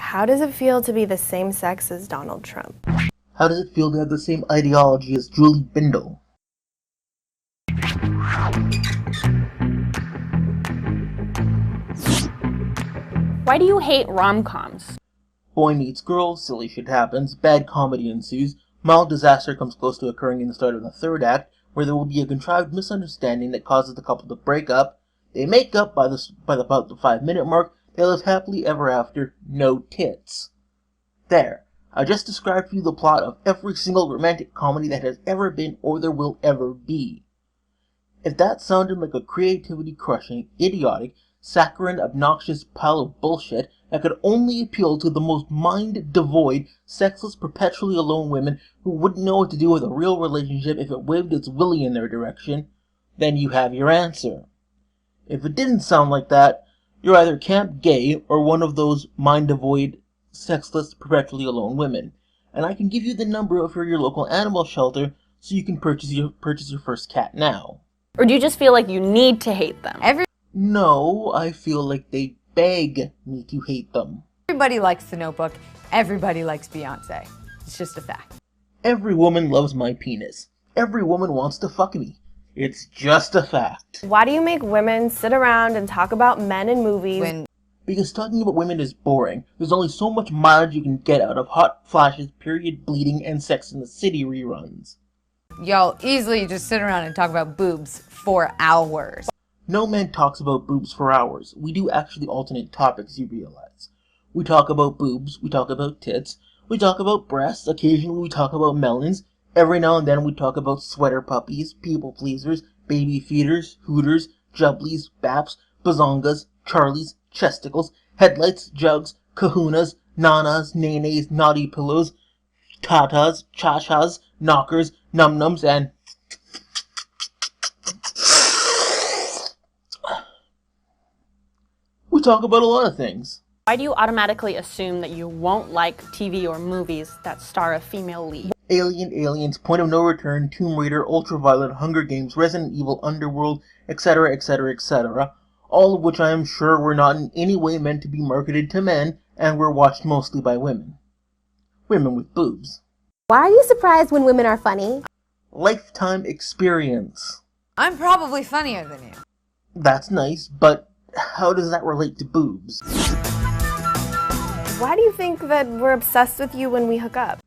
How does it feel to be the same sex as Donald Trump? How does it feel to have the same ideology as Julie Bindel? Why do you hate rom-coms? Boy meets girl, silly shit happens, bad comedy ensues, mild disaster comes close to occurring in the start of the third act, where there will be a contrived misunderstanding that causes the couple to break up. They make up by about the 5-minute mark. They live happily ever after. No tits. There. I just described for you the plot of every single romantic comedy that has ever been or there will ever be. If that sounded like a creativity-crushing, idiotic, saccharine, obnoxious pile of bullshit that could only appeal to the most mind-devoid, sexless, perpetually alone women who wouldn't know what to do with a real relationship if it waved its willy in their direction, then you have your answer. If it didn't sound like that, you're either camp gay or one of those mind-devoid, sexless, perpetually alone women. And I can give you the number for your local animal shelter so you can purchase your first cat now. Or do you just feel like you need to hate them? No, I feel like they beg me to hate them. Everybody likes The Notebook. Everybody likes Beyonce. It's just a fact. Every woman loves my penis. Every woman wants to fuck me. It's just a fact. Why do you make women sit around and talk about men in movies? Because talking about women is boring. There's only so much mileage you can get out of hot flashes, period bleeding, and Sex in the City reruns. Y'all easily just sit around and talk about boobs for hours. No man talks about boobs for hours. We do actually alternate topics, you realize. We talk about boobs, we talk about tits, we talk about breasts, occasionally we talk about melons, every now and then we talk about sweater puppies, people pleasers, baby feeders, hooters, jubblies, baps, bazongas, charlies, chesticles, headlights, jugs, kahunas, nanas, nays, naughty pillows, tatas, chachas, knockers, num-nums, and we talk about a lot of things. Why do you automatically assume that you won't like TV or movies that star a female lead? Alien, Aliens, Point of No Return, Tomb Raider, Ultraviolet, Hunger Games, Resident Evil, Underworld, etc., etc., etc., all of which I am sure were not in any way meant to be marketed to men and were watched mostly by women. Women with boobs. Why are you surprised when women are funny? Lifetime experience. I'm probably funnier than you. That's nice, but how does that relate to boobs? Why do you think that we're obsessed with you when we hook up?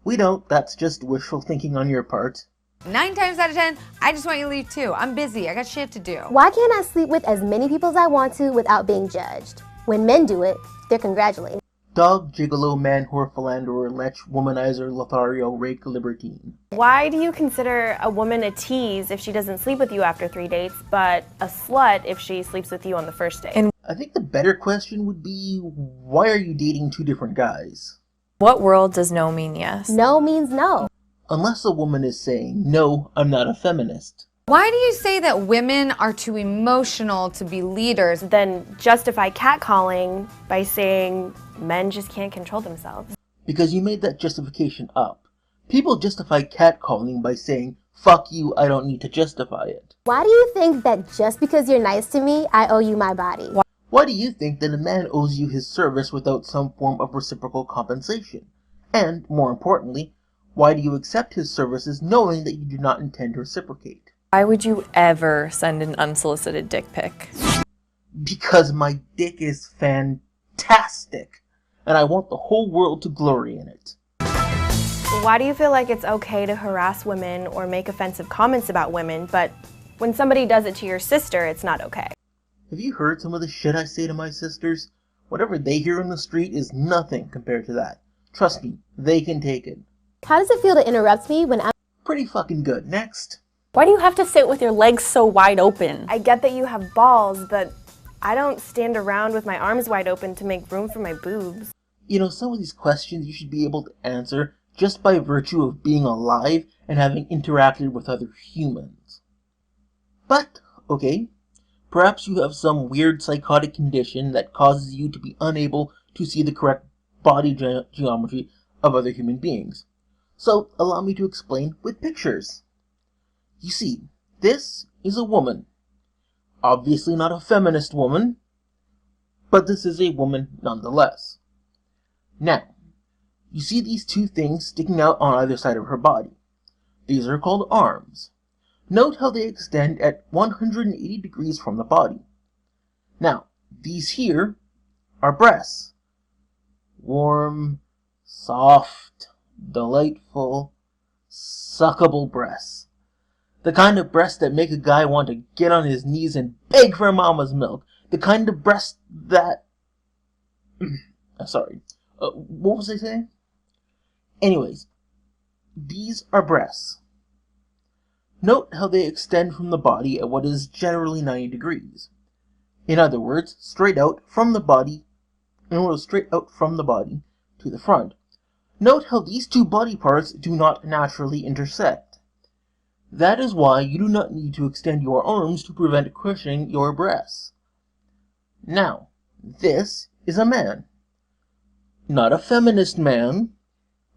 We don't, that's just wishful thinking on your part. 9 times out of 10, I just want you to leave too. I'm busy, I got shit to do. Why can't I sleep with as many people as I want to without being judged? When men do it, they're congratulated. Dog, gigolo, man, whore, philanderer, lech, womanizer, Lothario, rake, libertine. Why do you consider a woman a tease if she doesn't sleep with you after 3 dates, but a slut if she sleeps with you on the first date? I think the better question would be, why are you dating 2 different guys? What world does no mean yes? No means no. Unless a woman is saying, no, I'm not a feminist. Why do you say that women are too emotional to be leaders? Then justify catcalling by saying men just can't control themselves. Because you made that justification up. People justify catcalling by saying, fuck you, I don't need to justify it. Why do you think that just because you're nice to me, I owe you my body? Why do you think that a man owes you his service without some form of reciprocal compensation? And, more importantly, why do you accept his services knowing that you do not intend to reciprocate? Why would you ever send an unsolicited dick pic? Because my dick is fantastic, and I want the whole world to glory in it. Why do you feel like it's okay to harass women or make offensive comments about women, but when somebody does it to your sister, it's not okay? Have you heard some of the shit I say to my sisters? Whatever they hear in the street is nothing compared to that. Trust me, they can take it. How does it feel to interrupt me when I'm Pretty fucking good. Next. Why do you have to sit with your legs so wide open? I get that you have balls, but I don't stand around with my arms wide open to make room for my boobs. You know, some of these questions you should be able to answer just by virtue of being alive and having interacted with other humans. But, okay, perhaps you have some weird psychotic condition that causes you to be unable to see the correct body geometry of other human beings. So, allow me to explain with pictures. You see, this is a woman. Obviously not a feminist woman, but this is a woman nonetheless. Now, you see these two things sticking out on either side of her body. These are called arms. Note how they extend at 180 degrees from the body. Now, these here are breasts. Warm, soft, delightful, suckable breasts. The kind of breasts that make a guy want to get on his knees and beg for mama's milk. The kind of breasts that... Sorry. What was I saying? Anyways, these are breasts. Note how they extend from the body at what is generally 90 degrees. In other words, straight out from the body to the front. Note how these two body parts do not naturally intersect. That is why you do not need to extend your arms to prevent crushing your breasts. Now, this is a man. Not a feminist man,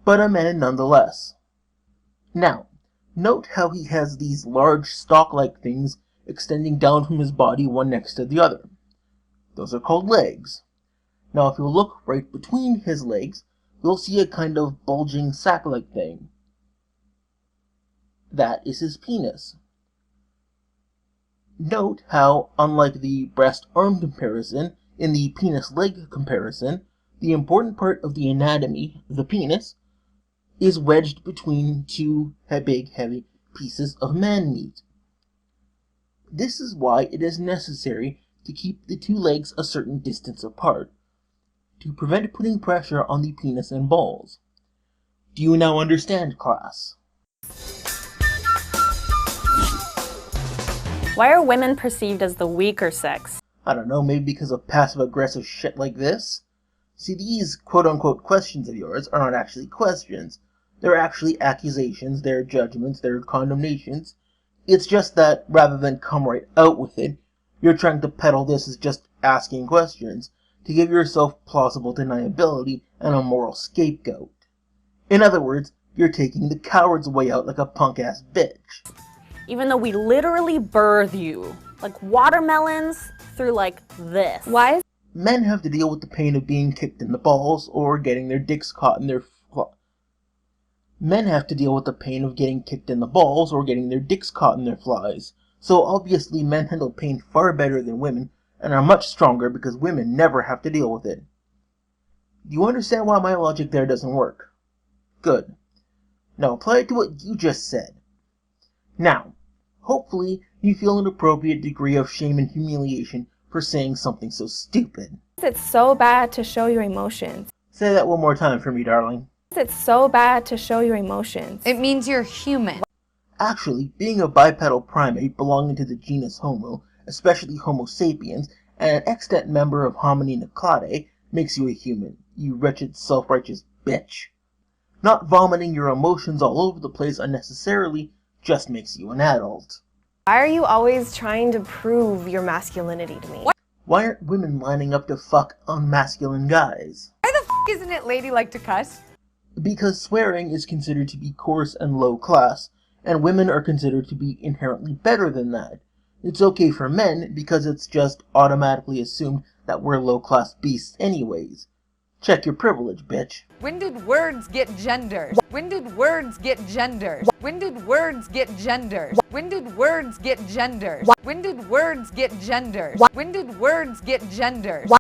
but a man nonetheless. Now, note how he has these large stalk-like things extending down from his body one next to the other. Those are called legs. Now if you look right between his legs, you'll see a kind of bulging sack-like thing. That is his penis. Note how, unlike the breast-arm comparison, in the penis-leg comparison, the important part of the anatomy, the penis, is wedged between two big, heavy pieces of man meat. This is why it is necessary to keep the two legs a certain distance apart, to prevent putting pressure on the penis and balls. Do you now understand, class? Why are women perceived as the weaker sex? I don't know, maybe because of passive-aggressive shit like this? See, these quote-unquote questions of yours are not actually questions. They're actually accusations, they're judgments, they're condemnations. It's just that, rather than come right out with it, you're trying to peddle this as just asking questions, to give yourself plausible deniability and a moral scapegoat. In other words, you're taking the coward's way out like a punk-ass bitch. Even though we literally birth you, like watermelons, through like this. Why is Men have to deal with the pain of being kicked in the balls or getting their dicks caught in their Men have to deal with the pain of getting kicked in the balls or getting their dicks caught in their flies. So obviously men handle pain far better than women and are much stronger because women never have to deal with it. Do you understand why my logic there doesn't work? Good. Now apply it to what you just said. Now, hopefully you feel an appropriate degree of shame and humiliation for saying something so stupid. it so bad to show your emotions? Say that one more time for me, darling. It's so bad to show your emotions. It means you're human. Actually, being a bipedal primate belonging to the genus Homo, especially Homo sapiens, and an extant member of Hominina clade, makes you a human, you wretched self-righteous bitch. Not vomiting your emotions all over the place unnecessarily just makes you an adult. Why are you always trying to prove your masculinity to me? Why aren't women lining up to fuck unmasculine guys? Why the f*** isn't it ladylike to cuss? Because swearing is considered to be coarse and low class, and women are considered to be inherently better than that. It's okay for men because it's just automatically assumed that we're low-class beasts anyways. Check your privilege, bitch. When did words get genders? When did words get genders? When did words get genders? When did words get genders? When did words get genders? When did words get genders?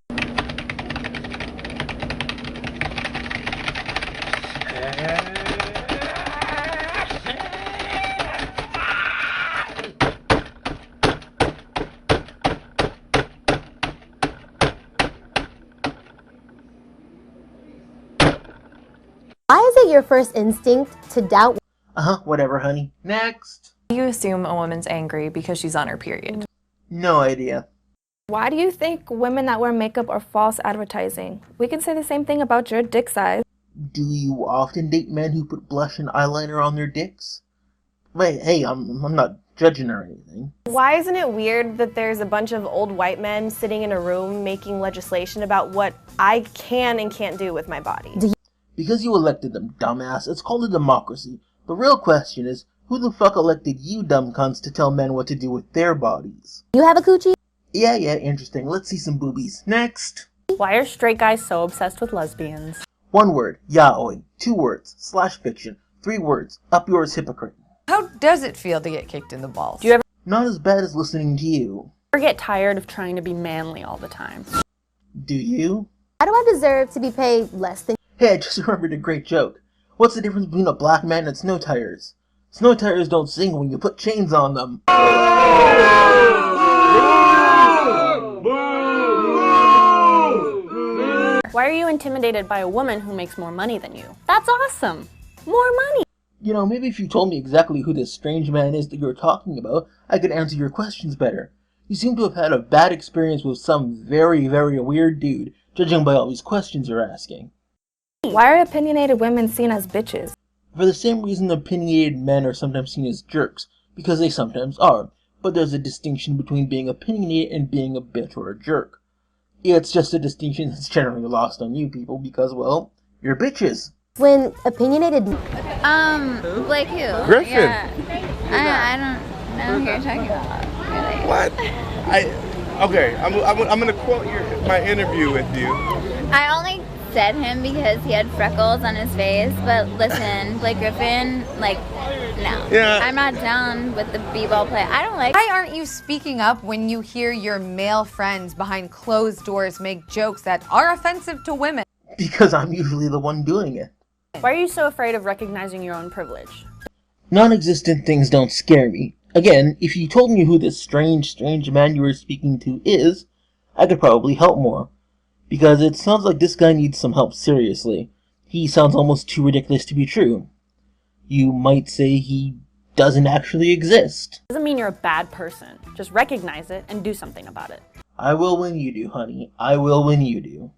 Why is it your first instinct to doubt? Whatever, honey. Next. You assume a woman's angry because she's on her period. No idea. Why do you think women that wear makeup are false advertising? We can say the same thing about your dick size. Do you often date men who put blush and eyeliner on their dicks? Wait, hey, I'm not judging or anything. Why isn't it weird that there's a bunch of old white men sitting in a room making legislation about what I can and can't do with my body? Because you elected them, dumbass. It's called a democracy. The real question is, who the fuck elected you dumb cunts to tell men what to do with their bodies? You have a coochie? Yeah, interesting. Let's see some boobies. Next. Why are straight guys so obsessed with lesbians? 1 word, yaoi. 2 words, /fiction. 3 words, up yours hypocrite. How does it feel to get kicked in the balls? Do you ever Not as bad as listening to you. get tired of trying to be manly all the time? Do you? Why do I deserve to be paid less than Hey, I just remembered a great joke. What's the difference between a black man and snow tires? Snow tires don't sing when you put chains on them. Why are you intimidated by a woman who makes more money than you? That's awesome! More money! You know, maybe if you told me exactly who this strange man is that you're talking about, I could answer your questions better. You seem to have had a bad experience with some very, very weird dude, judging by all these questions you're asking. Why are opinionated women seen as bitches? For the same reason opinionated men are sometimes seen as jerks, because they sometimes are, but there's a distinction between being opinionated and being a bitch or a jerk. It's just a distinction that's generally lost on you people because, well, you're bitches. when opinionated Like who? Griffin. Yeah. I don't know who you're talking about, really. What? Okay, I'm gonna quote my interview with you. I only said him because he had freckles on his face, but listen, Blake Griffin, like, no. Yeah. I'm not down with the b-ball play. I don't like. Why aren't you speaking up when you hear your male friends behind closed doors make jokes that are offensive to women? Because I'm usually the one doing it. Why are you so afraid of recognizing your own privilege? Non-existent things don't scare me. Again, if you told me who this strange man you were speaking to is, I could probably help more. Because it sounds like this guy needs some help seriously. He sounds almost too ridiculous to be true. You might say he doesn't actually exist. Doesn't mean you're a bad person. Just recognize it and do something about it. I will when you do, honey. I will when you do.